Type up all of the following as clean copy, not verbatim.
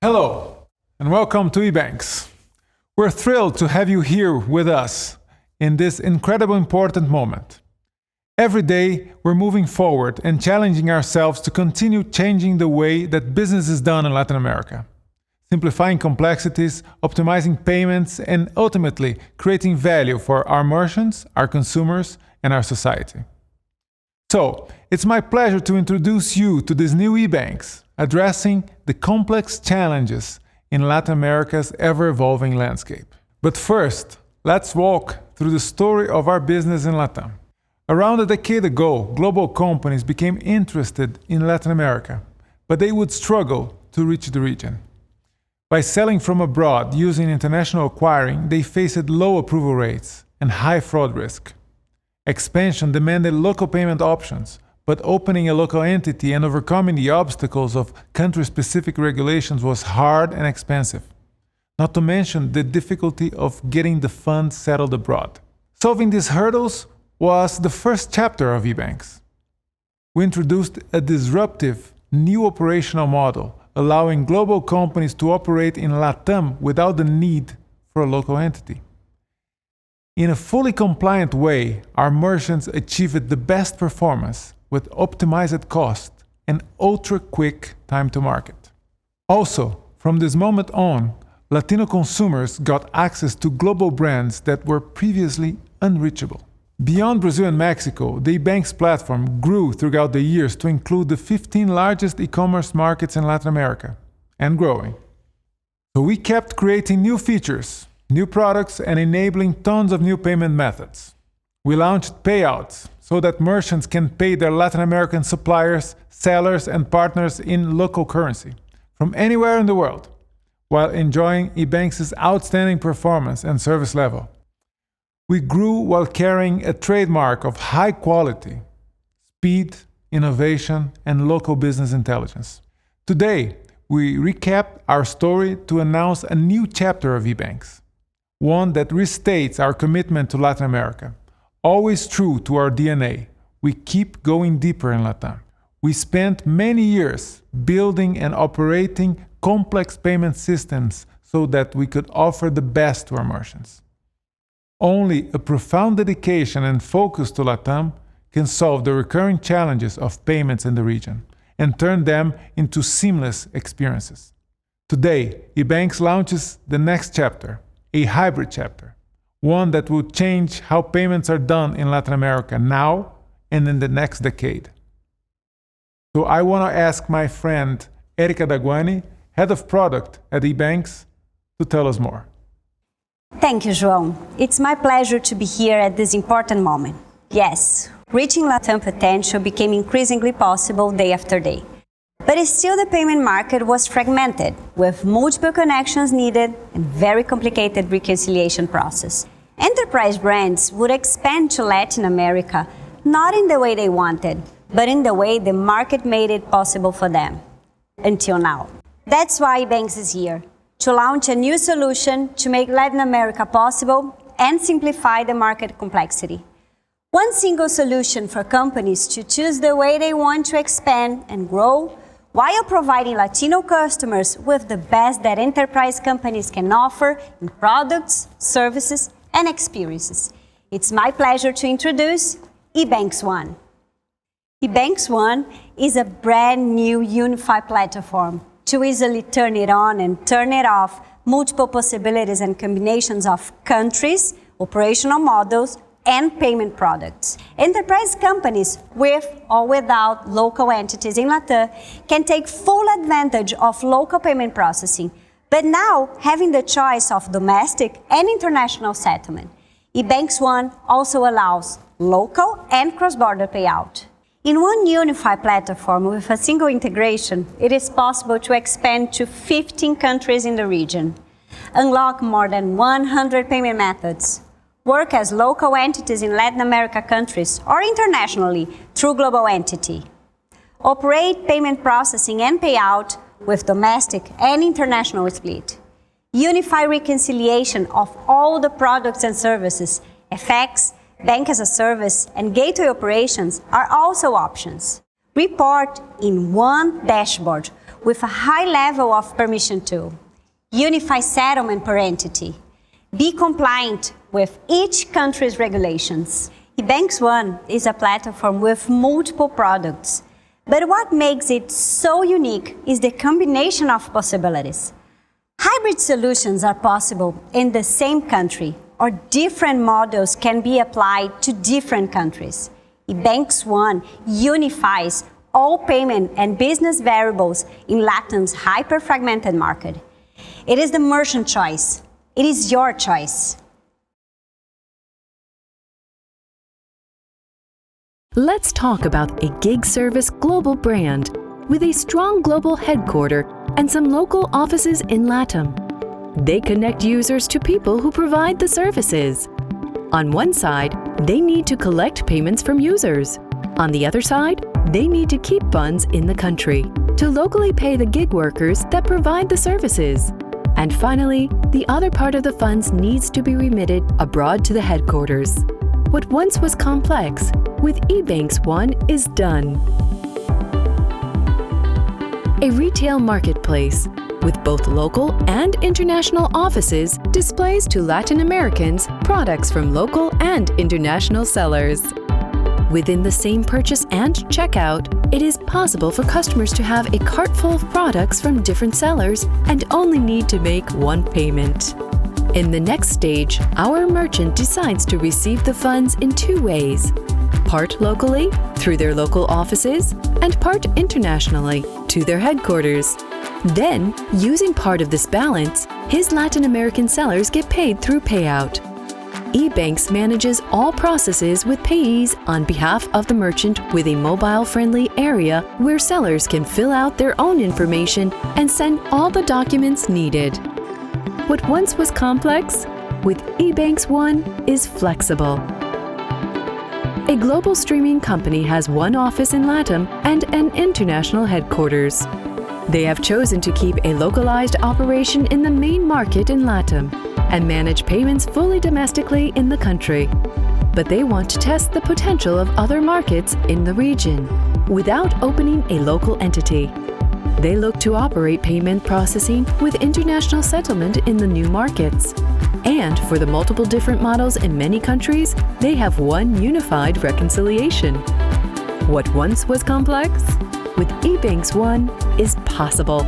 Hello, and welcome to EBANX. We're thrilled to have you here with us in this incredibly important moment. Every day, we're moving forward and challenging ourselves to continue changing the way that business is done in Latin America, simplifying complexities, optimizing payments, and ultimately creating value for our merchants, our consumers, and our society. So, it's my pleasure to introduce you to this new EBANX, addressing the complex challenges in Latin America's ever-evolving landscape. But first, let's walk through the story of our business in LatAm. Around a decade ago, global companies became interested in Latin America, but they would struggle to reach the region. By selling from abroad using international acquiring, they faced low approval rates and high fraud risk. Expansion demanded local payment options, but opening a local entity and overcoming the obstacles of country-specific regulations was hard and expensive, not to mention the difficulty of getting the funds settled abroad. Solving these hurdles was the first chapter of EBANX. We introduced a disruptive, new operational model, allowing global companies to operate in LatAm without the need for a local entity. In a fully compliant way, our merchants achieved the best performance with optimized cost and ultra-quick time to market. Also, from this moment on, Latino consumers got access to global brands that were previously unreachable. Beyond Brazil and Mexico, the EBANX platform grew throughout the years to include the 15 largest e-commerce markets in Latin America, and growing. So we kept creating new features, new products, and enabling tons of new payment methods. We launched payouts so that merchants can pay their Latin American suppliers, sellers, and partners in local currency from anywhere in the world, while enjoying EBANX's outstanding performance and service level. We grew while carrying a trademark of high quality, speed, innovation, and local business intelligence. Today, we recap our story to announce a new chapter of EBANX, one that restates our commitment to Latin America. Always true to our DNA, we keep going deeper in LatAm. We spent many years building and operating complex payment systems so that we could offer the best to our merchants. Only a profound dedication and focus to LatAm can solve the recurring challenges of payments in the region and turn them into seamless experiences. Today, EBANX launches the next chapter, a hybrid chapter, one that will change how payments are done in Latin America now and in the next decade. So I want to ask my friend Erika Daguani, Head of Product at EBANX, to tell us more. Thank you, João. It's my pleasure to be here at this important moment. Yes, reaching LatAm potential became increasingly possible day after day. But still the payment market was fragmented, with multiple connections needed and very complicated reconciliation process. Enterprise brands would expand to Latin America not in the way they wanted, but in the way the market made it possible for them. Until now. That's why EBANX is here, to launch a new solution to make Latin America possible and simplify the market complexity. One single solution for companies to choose the way they want to expand and grow, while providing Latino customers with the best that enterprise companies can offer in products, services, and experiences. It's my pleasure to introduce EBANX ONE. EBANX ONE is a brand new unified platform to easily turn it on and turn it off, multiple possibilities and combinations of countries, operational models, and payment products. Enterprise companies with or without local entities in LatAm can take full advantage of local payment processing, but now having the choice of domestic and international settlement. EBANX ONE also allows local and cross-border payout. In one unified platform with a single integration, it is possible to expand to 15 countries in the region, unlock more than 100 payment methods, work as local entities in Latin America countries or internationally through global entity, operate payment processing and payout with domestic and international split, unify reconciliation of all the products and services, FX, Bank as a Service, and gateway operations are also options. Report in one dashboard with a high level of permission to unify settlement per entity, be compliant with each country's regulations. EBANX ONE is a platform with multiple products, but what makes it so unique is the combination of possibilities. Hybrid solutions are possible in the same country, or different models can be applied to different countries. EBANX ONE unifies all payment and business variables in LatAm's hyper-fragmented market. It is the merchant choice. It is your choice. Let's talk about a gig service global brand with a strong global headquarter and some local offices in LatAm. They connect users to people who provide the services. On one side, they need to collect payments from users. On the other side, they need to keep funds in the country to locally pay the gig workers that provide the services. And finally, the other part of the funds needs to be remitted abroad to the headquarters. What once was complex, with EBANX ONE is done. A retail marketplace with both local and international offices displays to Latin Americans products from local and international sellers. Within the same purchase and checkout, it is possible for customers to have a cart full of products from different sellers and only need to make one payment. In the next stage, our merchant decides to receive the funds in two ways: part locally, through their local offices, and part internationally, to their headquarters. Then, using part of this balance, his Latin American sellers get paid through payout. EBANX manages all processes with payees on behalf of the merchant with a mobile-friendly area where sellers can fill out their own information and send all the documents needed. What once was complex, with EBANX ONE is flexible. A global streaming company has one office in LatAm and an international headquarters. They have chosen to keep a localized operation in the main market in LatAm and manage payments fully domestically in the country. But they want to test the potential of other markets in the region without opening a local entity. They look to operate payment processing with international settlement in the new markets. And for the multiple different models in many countries, they have one unified reconciliation. What once was complex, with EBANX ONE is possible.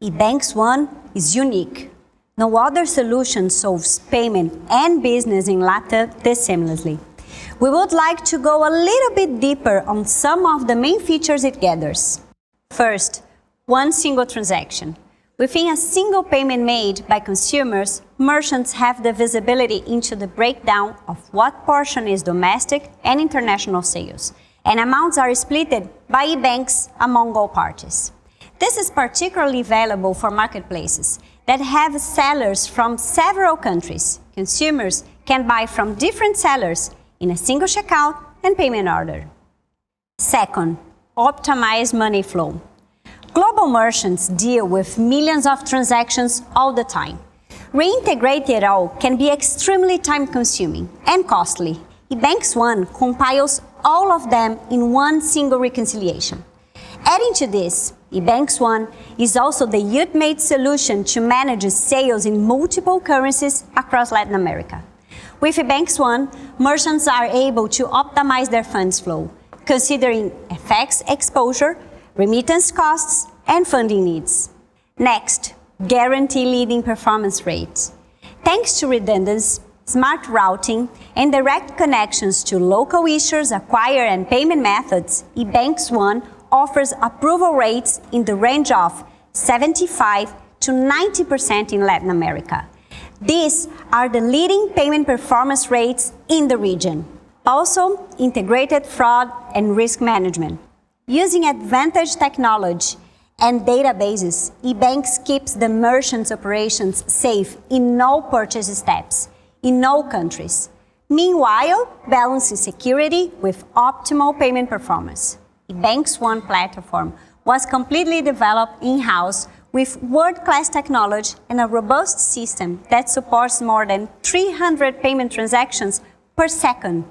EBANX ONE is unique. No other solution solves payment and business in LatAm this seamlessly. We would like to go a little bit deeper on some of the main features it gathers. First, one single transaction. Within a single payment made by consumers, merchants have the visibility into the breakdown of what portion is domestic and international sales, and amounts are split by EBANX among all parties. This is particularly valuable for marketplaces that have sellers from several countries. Consumers can buy from different sellers in a single checkout and payment order. Second, optimize money flow. Global merchants deal with millions of transactions all the time. Reintegrating it all can be extremely time-consuming and costly. EBANX ONE compiles all of them in one single reconciliation. Adding to this, EBANX ONE is also the ultimate solution to manage sales in multiple currencies across Latin America. With EBANX ONE, merchants are able to optimize their funds flow, considering FX exposure, remittance costs, and funding needs. Next, guarantee leading performance rates. Thanks to redundancy, smart routing, and direct connections to local issuers, acquire and payment methods, EBANX ONE offers approval rates in the range of 75 to 90% in Latin America. These are the leading payment performance rates in the region. Also, integrated fraud and risk management. Using advanced technology and databases, EBANX keeps the merchant's operations safe in all purchase steps, in all countries. Meanwhile, balancing security with optimal payment performance. EBANX ONE platform was completely developed in-house with world-class technology and a robust system that supports more than 300 payment transactions per second.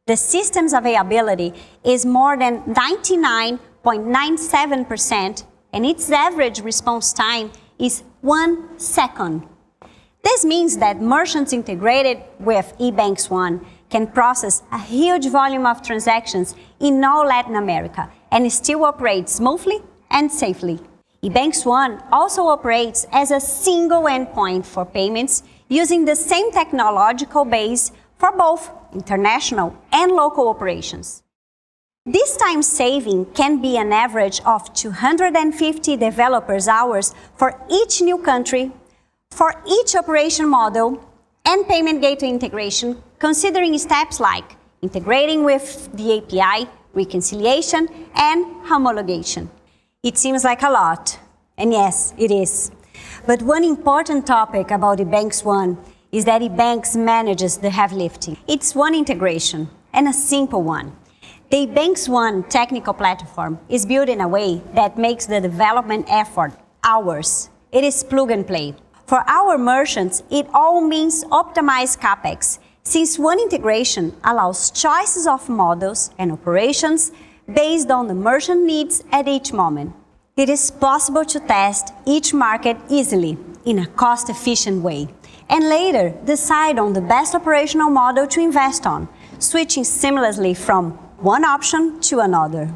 The system's availability is more than 0.97%, and its average response time is 1 second. This means that merchants integrated with EBANX ONE can process a huge volume of transactions in all Latin America and still operate smoothly and safely. EBANX ONE also operates as a single endpoint for payments using the same technological base for both international and local operations. This time saving can be an average of 250 developers' hours for each new country, for each operation model, and payment gateway integration, considering steps like integrating with the API, reconciliation, and homologation. It seems like a lot, and yes, it is. But one important topic about EBANX ONE is that EBANX manages the heavy lifting. It's one integration, and a simple one. The EBANX ONE technical platform is built in a way that makes the development effort ours. It is plug and play. For our merchants, it all means optimized CapEx, since one integration allows choices of models and operations based on the merchant needs at each moment. It is possible to test each market easily in a cost-efficient way, and later decide on the best operational model to invest on, switching seamlessly from one option to another.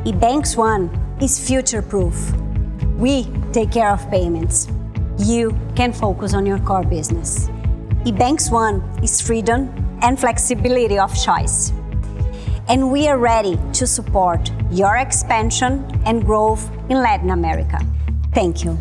EBANX ONE is future-proof. We take care of payments. You can focus on your core business. EBANX ONE is freedom and flexibility of choice. And we are ready to support your expansion and growth in Latin America. Thank you.